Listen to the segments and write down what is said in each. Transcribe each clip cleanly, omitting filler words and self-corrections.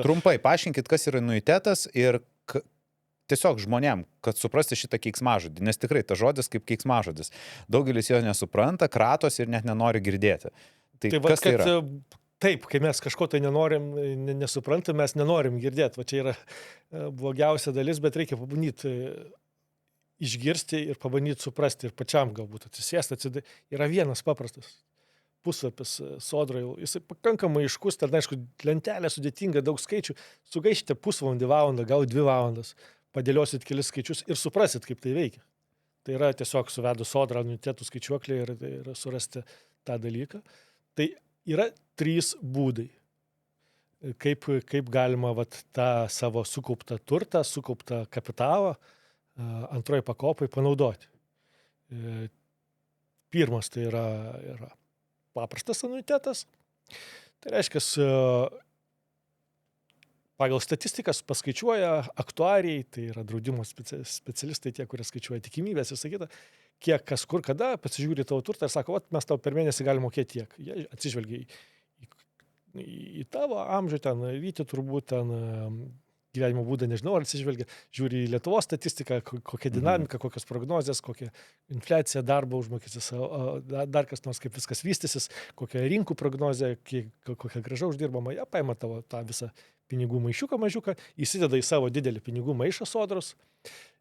Trumpai paaiškinkit, kas yra anuitetas ir tiesiog žmonėm, kad suprasti šitą keiksmažodį, nes tikrai tas žodis kaip keiksmažodis. Daugelis jo nesupranta, kratos ir net nenori girdėti. Tai kas tai yra? Taip, kai mes kažko tai nenorim, nesuprantam, mes nenorim girdėti. Va čia yra blogiausia dalis, bet reikia pabandyti išgirsti ir pabandyti suprasti ir pačiam galbūt atsisėsti. Yra vienas paprastas puslapis Sodrai, jisai pakankamai aiškus, ten aišku, lentelė sudėtinga, daug skaičių, sugaišite pusvalandį, valandą, gal 2 valandas, padėliosit kelis skaičius ir suprasit, kaip tai veikia. Tai yra tiesiog suvedus Sodrą anuitetų skaičiuoklį ir surasti tą dalyką. Tai yra 3 būdai, kaip galima tą savo sukauptą turtą, sukauptą kapitalą antroji pakopai panaudoti. Pirmas tai yra paprastas anuitetas. Tai reiškia, pagal statistikas paskaičiuoja aktuariai, tai yra draudimo specialistai, tie, kurie skaičiuoja tikimybės ir sakyta, kiek kas kur kada, pasižiūri tavo turtą ir sako, mes tau per mėnesį galim mokėti tiek. Jie atsižvelgia į tavo amžių, ten vyti turbūt, ten gyvenimo būdą, nežinau, ar atsižvelgia, žiūri į Lietuvos statistiką, kokia dinamika, kokios prognozės, kokia infliacija, darbo užmokestis, dar kas nors, kaip viskas vystysis, kokia rinkų prognozė, kokia graža uždirbama, jie paima tavo tą visą pinigų maišiuką mažiuką, įsideda į savo didelį pinigų maišą Sodros,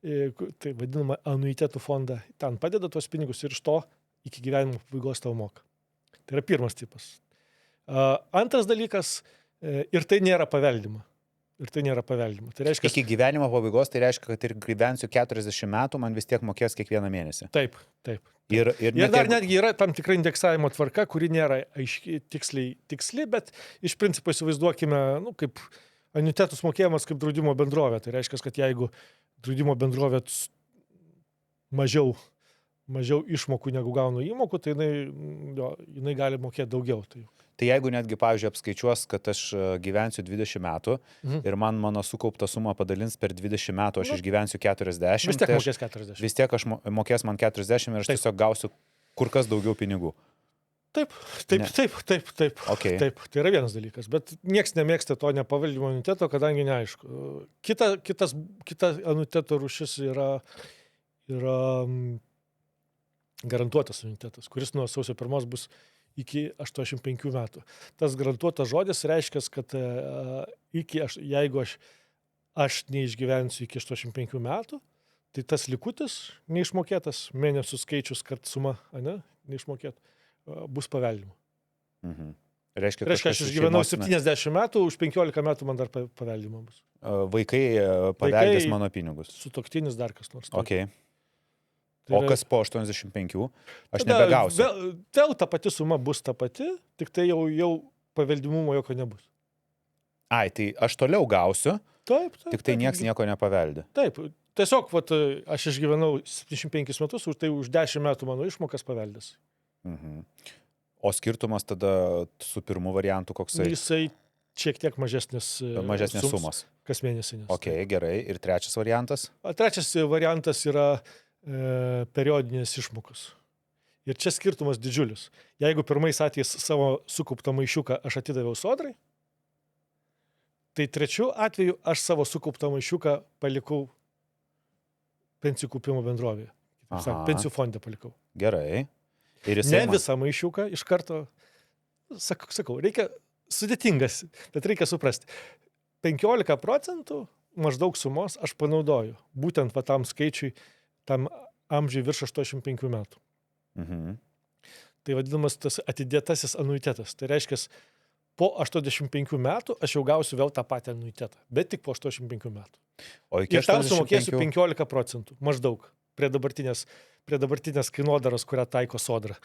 tai vadinama anuitetų fondą, ten padeda tuos pinigus ir iš to iki gyvenimo pabaigos tau moka. Tai yra pirmas tipas. Antras dalykas, ir tai nėra paveldima. Tai reiškia, iki gyvenimo pabaigos, tai reiškia, kad ir gyvensiu 40 metų, man vis tiek mokės kiekvieną mėnesį. Taip. Ir dar netgi yra tam tikra indeksavimo tvarka, kuri nėra aiškiai tiksli, bet iš principo įsivaizduokime, kaip anuitetus mokėjimas kaip draudimo bendrovė. Tai reiškia, kad jeigu draudimo bendrovė mažiau išmokų negu gauna įmokų, tai jinai gali mokėti daugiau. Tai jeigu netgi, pavyzdžiui, apskaičiuos, kad aš gyvensiu 20 metų ir mano sukauptą sumą padalins per 20 metų, aš išgyvensiu 40. Vis tiek mokės 40. Vis tiek aš mokės man 40 ir aš tiesiog gausiu kur kas daugiau pinigų. Taip. Okay. Taip, tai yra vienas dalykas, bet nieks nemėgsta to nepaveldimo anuiteto, kadangi neaišku. Kita anuiteto rūšis yra garantuotas anuitetas, kuris nuo sausio 1 bus iki 85 metų. Tas garantuotas žodis reiškia, kad jeigu aš neišgyvensiu iki 85 metų, tai tas likutis neišmokėtas, mėnesių skaičius kart suma, neišmokėt, bus paveldima. Reiškia, aš išgyvenau 70 metų, už 15 metų man dar paveldima bus. Vaikai paveldės mano pinigus. Sutuoktinis dar kas nors. Okay. O kas po 85? Aš nebegausiu. Vėl ta pati suma bus ta pati, tik tai jau paveldimumo jokio nebus. Tai aš toliau gausiu, tik tai nieks nieko nepaveldi. Taip, tiesiog aš išgyvenau 75 metus, tai už 10 metų mano išmokas paveldės. O skirtumas tada su pirmu variantu koksai? Jisai šiek tiek mažesnis sumos. Kas mėnesį. Ok, gerai. Ir trečias variantas? Trečias variantas yra periodinės išmokos. Ir čia skirtumas didžiulis. Jeigu pirmais atvejais savo sukauptą maišiuką aš atidaviau Sodrai, tai trečiu atveju aš savo sukauptą maišiuką palikau pensijų kaupimo bendrovėje. Pensijų fonde palikau. Gerai. Ne visą maišiuką iš karto, sakau, reikia sudėtingas, bet reikia suprasti. 15% maždaug sumos aš panaudoju, būtent tam skaičiui, tam amžiui virš 85 metų. Tai vadinamas tas atidėtasis anuitetas. Tai reiškia, po 85 metų aš jau gausiu vėl tą patį anuitetą, bet tik po 85 metų. Ir tam sumokėsiu 15% maždaug prie dabartinės kainodaros, kurią taiko Sodra.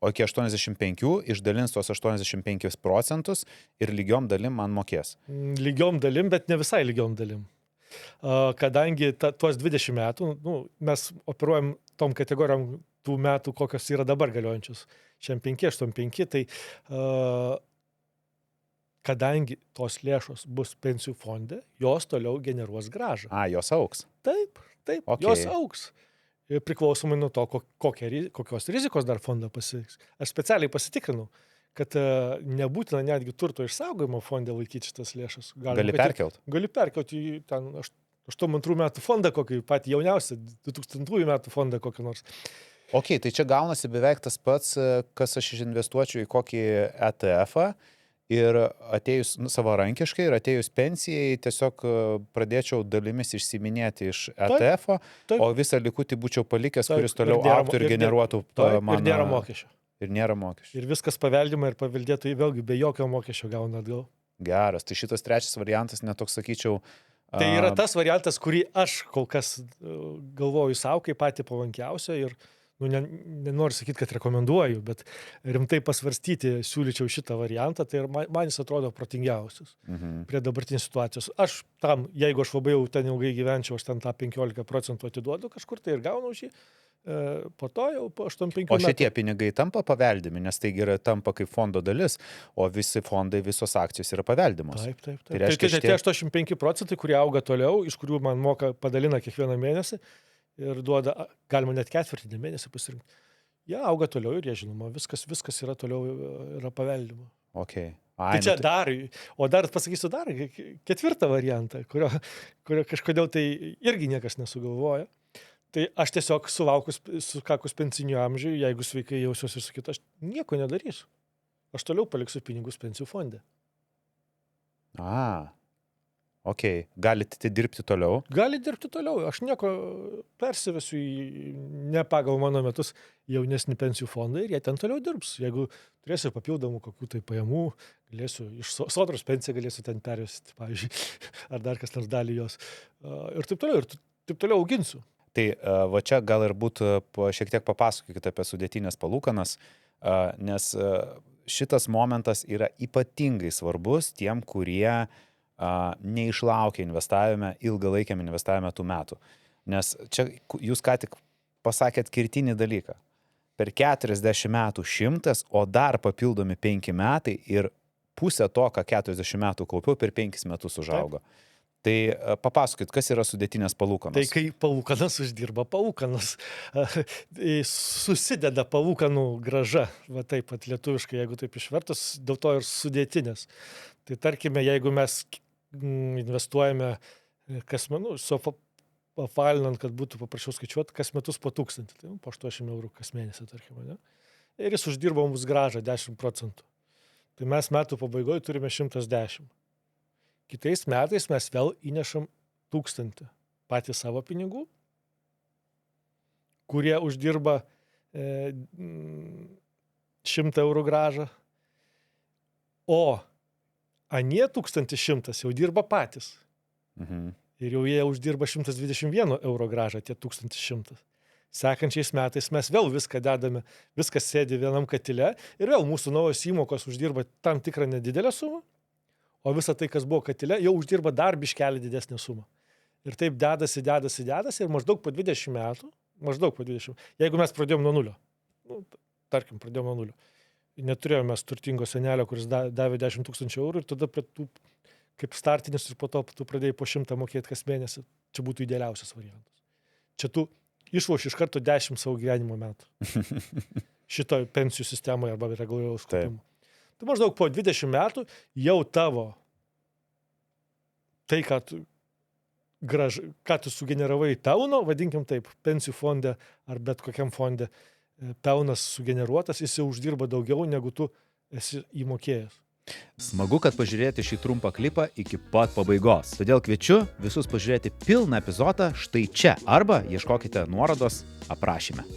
O iki 85 išdalins tos 85% ir lygiom dalim man mokės. Lygiom dalim, bet ne visai lygiom dalim. Kadangi tuos 20 metų, mes operuojam tom kategorijom tų metų, kokios yra dabar galiojančios. 65, 85, tai kadangi tos lėšos bus pensijų fonde, jos toliau generuos grąžą. Jos augs. Taip, okay. Jos augs. Priklausomai nuo to, kokios rizikos dar fondą pasirinks. Aš specialiai pasitikrinau, kad nebūtina netgi turto išsaugojimo fonde laikyti šitas lėšas. Gali perkelt. Gali perkelti į ten 82 metų fondą, kokį patį jauniausią, 2000 metų fondą kokį nors. Ok, tai čia gaunasi beveik tas pats, kas aš investuočiau į kokį ETF-ą ir atėjus savarankiškai ir atėjus pensijai tiesiog pradėčiau dalimis išsiminėti iš ETF-o, o visą likutį būčiau palikęs, kuris toliau augtų ir generuotų man. Ir nėra mokesčio. Ir nėra mokesčio. Ir viskas paveldima ir paveldėtojai vėlgi be jokio mokesčio gauna atgal. Geras, tai šitas trečias variantas netoks, sakyčiau... Tai yra tas variantas, kurį aš kol kas galvoju savo kaip patį palankiausią ir nenoriu sakyti, kad rekomenduoju, bet rimtai pasvarstyti siūlyčiau šitą variantą, tai man jis atrodo protingiausias prie dabartinės situacijos. Aš tam, jeigu aš labai jau ten ilgai gyvenčiau, aš ten tą 15% atiduodu kažkur tai ir gaunu už jį, po to jau po 8-5 metų. O šitie pinigai tampa paveldimi, nes tai yra tampa kaip fondo dalis, o visi fondai, visos akcijos yra paveldimos. Taip. Tai reiškia, tie 85%, kurie auga toliau, iš kurių man padalina kiekvieną mėnesį, ir duoda, galima net ketvirtinį mėnesį pasirinkti. Jie auga toliau ir jie žinoma, viskas yra toliau yra paveldimo. Okay. Tai čia dar pasakysiu dar ketvirtą variantą, kurio kažkodėl tai irgi niekas nesugalvoja. Tai aš tiesiog sukakus pensinių amžių, jeigu sveikai jausiuosi ir sakyt, aš nieko nedarysiu. Aš toliau paliksiu pinigus pensijų fonde. Ok, galite dirbti toliau? Gali dirbti toliau. Aš nieko persivesiu ne pagal mano metus jaunesnį pensijų fondą ir jie ten toliau dirbs. Jeigu turėsiu papildomų kokių tai pajamų, galėsiu iš sodros pensiją galėsiu ten pervesti, pavyzdžiui, ar dar kas nors dalį jos. Ir taip toliau auginsiu. Tai va čia gal ir būtų šiek tiek papasakokite apie sudėtinės palūkanas, nes šitas momentas yra ypatingai svarbus tiem, kurie neišlaukia investavime, ilgalaikiam investavime tų metų. Nes čia jūs ką tik pasakėt kirtinį dalyką. Per 40 metų 100, o dar papildomi 5 metai ir pusę to, ką 40 metų kaupiau, per 5 metus užaugo. Taip. Tai papasakokit, kas yra sudėtinės palūkanos? Tai kai palūkanas uždirba palūkanas, susideda palūkanų grąža, va taip pat lietuviškai, jeigu taip išvertus, dėl to ir sudėtinės. Tai tarkime, jeigu mes investuojame apvalinant, kad būtų paprašiau skaičiuoti, kas metus po 1000, tai po 80 eurų kas mėnesį, tarkime, ne? Ir jis uždirba mums grąžą 10%. Tai mes metų pabaigoje turime 110. Kitais metais mes vėl įnešam 1000 patys savo pinigų, kurie uždirba 100 eurų grąžą, o anie 1100 jau dirba patys. Ir jau jie uždirba 121 eurų grąžą, tie 1100. Sekančiais metais mes vėl viską dedame, viskas sėdi vienam katile ir vėl mūsų naujos įmokos uždirba tam tikrą nedidelę sumą, o visa tai, kas buvo katile, jau uždirba dar biškelį didesnę sumą. Ir taip dedasi ir maždaug po 20 metų, jeigu mes pradėjom nuo nulio, tarkim, pradėjom nuo nulio, neturėjome turtingo senelio, kuris davė 10 000 eurų ir tada prie tų, kaip startinis ir po to tu pradėjai po 100 mokėti kas mėnesį, čia būtų idealiausias variantas. Čia tu išloši iš karto 10 savo gyvenimo metų šito pensijų sistemoje arba reguliaraus kaupimo. Tai maždaug po 20 metų jau tavo tai, ką tu sugeneravai pelno, vadinkim taip, pensijų fonde ar bet kokiam fonde pelnas sugeneruotas, jis jau uždirba daugiau, negu tu esi įmokėjęs. Smagu, kad pažiūrėjote šį trumpą klipą iki pat pabaigos. Todėl kviečiu visus pažiūrėti pilną epizodą štai čia arba ieškokite nuorodos aprašyme.